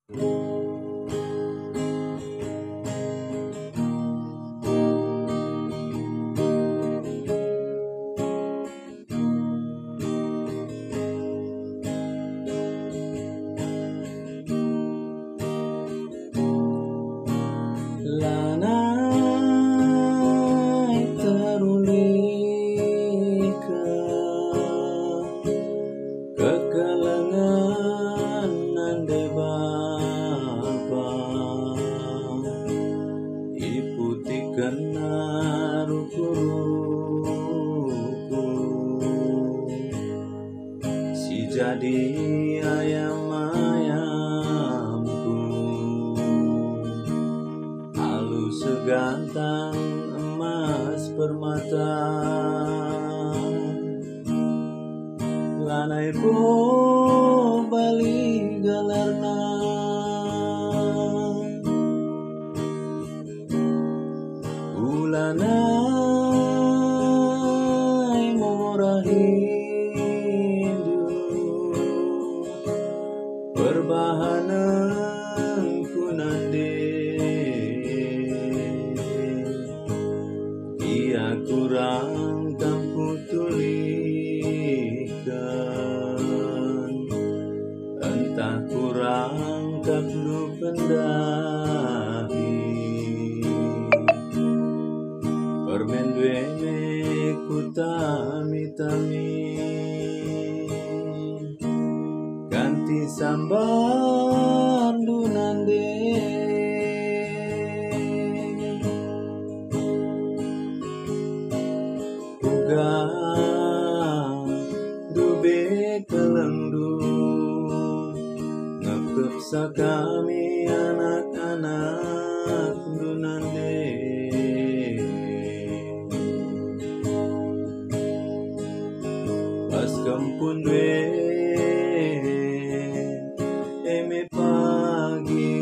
Lanai terulika kekalangan nande bapa iputikan ruku-ruku si jadi ayam-ayamku halus segantang emas permata lanai po bali galarna ulanai murah hindu perbahanan kunande ia kurang tampu tulikan entah kurang kablu pendahi permen dueme kutami-tami ganti sambar dunande dube kelengdu ngekepsa kami anak-anak dunande pas kempun dwe eme pagi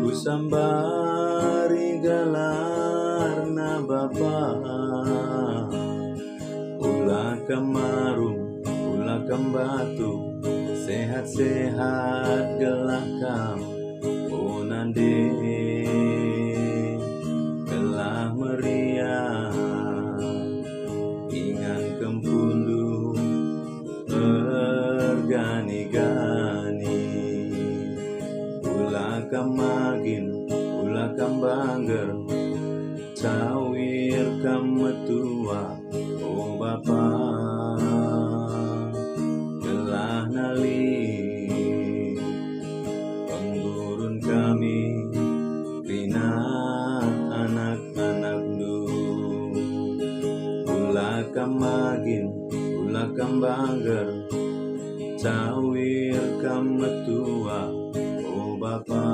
kusambari galarna bapa ulah kemarung, ulah kembatu, sehat-sehat gelakam, unande telah meriah, ingan kempundu bergani-gani, ulah kemagin, ulah kembangger, cawir kametua. Oh Bapa telah nali penggurun kami rina anak-anak nu ulah kamagin ulah kambangger cawir kametua. Oh Bapa